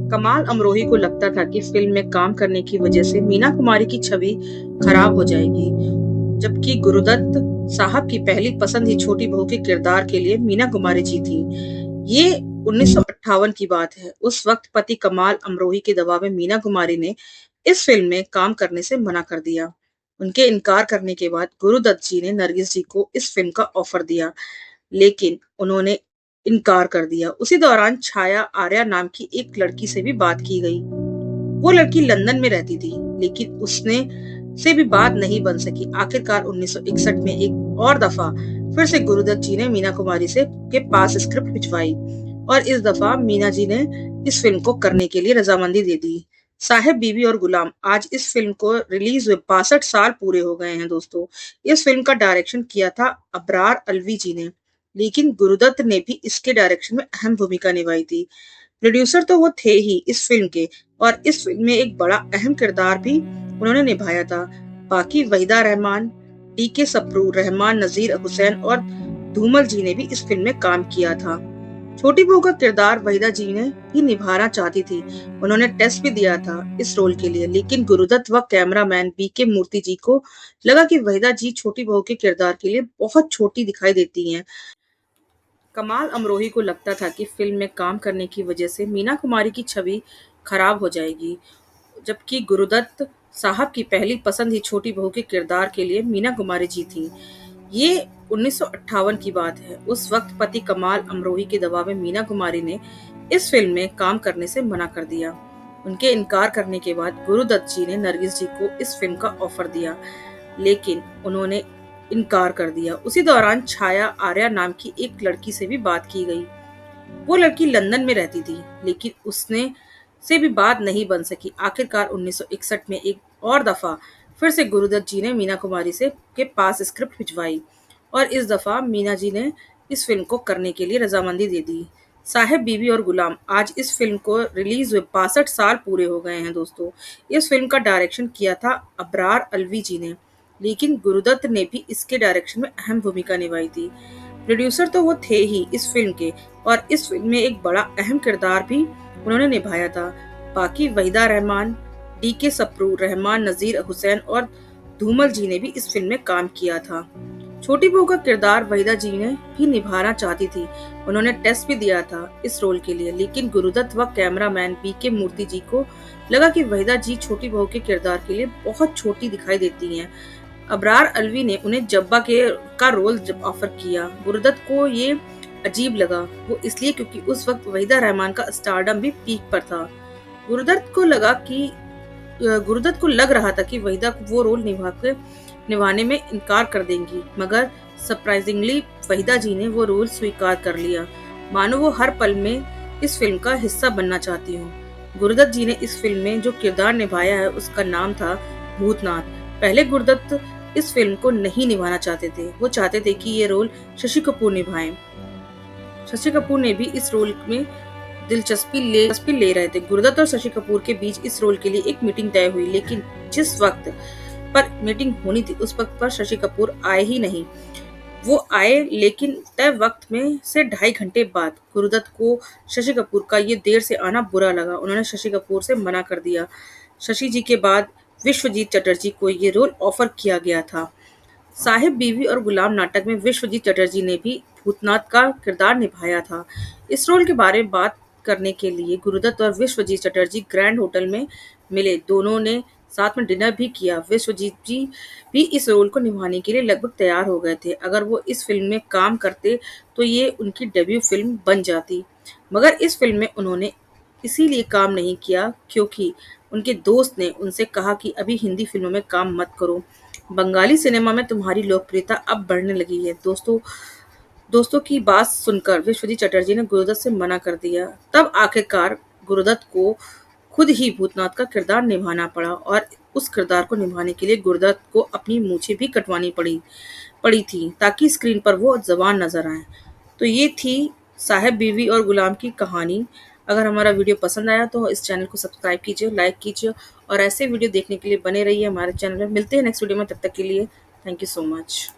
कमाल अमरोही को लगता था कि फिल्म में काम करने की वजह से मीना कुमारी की छवि खराब हो जाएगी, जबकि गुरुदत्त साहब की पहली पसंद ही छोटी बहू के किरदार के लिए मीना कुमारी जी थी। ये 1958 की बात है। उस वक्त पति कमाल अमरोही के दबाव में मीना कुमारी ने इस फिल्म में काम करने से मना कर दिया। उनके इनकार करने के बाद गुरुदत्त जी ने नरगिस जी को इस फिल्म का ऑफर दिया, लेकिन उन्होंने इनकार कर दिया। उसी दौरान छाया आर्या नाम की एक लड़की से भी बात की गई। वो लड़की लंदन में रहती थी, लेकिन उसने से भी बात नहीं बन सकी। आखिरकार 1961 में एक और दफा फिर से गुरुदत्त जी ने मीना कुमारी से के पास स्क्रिप्ट भिजवाई और इस दफा मीना जी ने इस फिल्म को करने के लिए रजामंदी दे दी। साहेब बीवी और गुलाम, आज इस फिल्म को रिलीज हुए 62 साल पूरे हो गए हैं दोस्तों। इस फिल्म का डायरेक्शन किया था अबरार अलवी जी ने, लेकिन गुरुदत्त ने भी इसके डायरेक्शन में अहम भूमिका निभाई थी। प्रोड्यूसर तो वो थे ही इस फिल्म के, और इस फिल्म में एक बड़ा अहम किरदार भी उन्होंने निभाया था। बाकी वहीदा रहमान, डी.के. सप्रू, रहमान नजीर हुसैन और धूमल जी ने भी इस फिल्म में काम किया था। छोटी बहू का किरदार वहीदा जी ने ही निभाना चाहती थी। उन्होंने टेस्ट भी दिया था इस रोल के लिए, लेकिन गुरुदत्त व कैमरामैन बी.के. मूर्ति जी को लगा कि वहीदा जी छोटी बहू के किरदार के लिए बहुत छोटी दिखाई देती हैं। कमाल अमरोही को लगता था कि फिल्म में काम करने की वजह से मीना कुमारी की छवि खराब हो जाएगी, जबकि गुरुदत्त साहब की पहली पसंद ही छोटी बहू के किरदार के लिए मीना कुमारी जी थी। ये 1958 की बात है। उस वक्त पति कमाल अमरोही के दबाव में मीना कुमारी ने इस फिल्म में काम करने से मना कर दिया। उनके इनकार करने के बाद गुरुदत्त जी ने नरगिस जी को इस फिल्म का ऑफर दिया, लेकिन उन्होंने इनकार कर दिया। उसी दौरान छाया आर्या नाम की एक लड़की से भी बात की गई। वो लड़की लंदन में रहती थी, लेकिन उसने से भी बात नहीं बन सकी। आखिरकार 1961 में एक और दफा फिर से गुरुदत्त जी ने मीना कुमारी से के पास स्क्रिप्ट भिजवाई और इस दफा मीना जी ने इस फिल्म को करने के लिए रजामंदी दे दी। साहेब बीवी और गुलाम, आज इस फिल्म को रिलीज हुए 62 साल पूरे हो गए हैं दोस्तों। इस फिल्म का डायरेक्शन किया था अबरार अलवी जी ने, लेकिन गुरुदत्त ने भी इसके डायरेक्शन में अहम भूमिका निभाई थी। प्रोड्यूसर तो वो थे ही इस फिल्म के, और इस फिल्म में एक बड़ा अहम किरदार भी उन्होंने निभाया था। बाकी वहीदा रहमान, डी.के. सप्रू, रहमान नजीर हुसैन और धूमल जी ने भी इस फिल्म में काम किया था। छोटी बहू का किरदार वहीदा जी ने भी निभाना चाहती थी। उन्होंने टेस्ट भी दिया था इस रोल के लिए, लेकिन गुरुदत्त व कैमरामैन बी.के. मूर्ति जी को लगा कि वहीदा जी छोटी बहू के किरदार के लिए बहुत छोटी दिखाई देती हैं। अबरार अलवी ने उन्हें जब्बा का रोल जब ऑफर किया। गुरुदत्त को ये अजीब लगा, वो इसलिए क्योंकि उस वक्त वहीदा रहमान का स्टारडम भी पीक पर था। गुरुदत्त को लग रहा था कि वहीदा वो रोल निभाने में इनकार कर देंगी, मगर सरप्राइजिंगली वहीदा जी ने वो रोल स्वीकार कर लिया, मानो वो हर पल में इस फिल्म का हिस्सा बनना चाहती हूँ। गुरुदत्त जी ने इस फिल्म में जो किरदार निभाया है उसका नाम था भूतनाथ। पहले गुरुदत्त इस फिल्म को नहीं निभाना चाहते थे। वो चाहते थे कि ये रोल शशि कपूर निभाएं। शशि कपूर ने भी इस रोल में दिलचस्पी ले रहे थे। गुरुदत्त और शशि कपूर के बीच इस रोल के लिए एक मीटिंग तय हुई, लेकिन जिस वक्त पर मीटिंग होनी थी उस वक्त पर शशि कपूर आए ही नहीं। वो आए, लेकिन तय वक्त में से 2.5 घंटे बाद। गुरुदत्त को शशि कपूर का ये देर से आना बुरा लगा। उन्होंने शशि कपूर से मना कर दिया। शशि जी के बाद विश्वजीत चटर्जी को ये रोल ऑफर किया गया था। साहिब बीवी और गुलाम नाटक में विश्वजीत चटर्जी ने भी भूतनाथ का किरदार निभाया था। इस रोल के बारे में बात करने के लिए गुरुदत्त और विश्वजीत चटर्जी ग्रैंड होटल में मिले। दोनों ने साथ में डिनर भी किया। विश्वजीत जी भी इस रोल को निभाने के लिए लगभग तैयार हो गए थे। अगर वो इस फिल्म में काम करते तो ये उनकी डेब्यू फिल्म बन जाती, मगर इस फिल्म में उन्होंने इसीलिए काम नहीं किया क्योंकि उनके दोस्त ने उनसे कहा कि अभी हिंदी फिल्मों में काम मत करो, बंगाली सिनेमा में तुम्हारी लोकप्रियता अब बढ़ने लगी है। दोस्तों की बात सुनकर विश्वजीत चटर्जी ने गुरुदत्त से मना कर दिया। तब आखिरकार गुरुदत्त को खुद ही भूतनाथ का किरदार निभाना पड़ा, और उस किरदार को निभाने के लिए गुरुदत्त को अपनी मूछें भी कटवानी पड़ी थी ताकि स्क्रीन पर वो जवान नजर आए। तो ये थी साहेब बीवी और गुलाम की कहानी। अगर हमारा वीडियो पसंद आया तो इस चैनल को सब्सक्राइब कीजिए, लाइक कीजिए और ऐसे वीडियो देखने के लिए बने रहिए हमारे चैनल में। मिलते हैं नेक्स्ट वीडियो में, तब तक के लिए थैंक यू सो मच।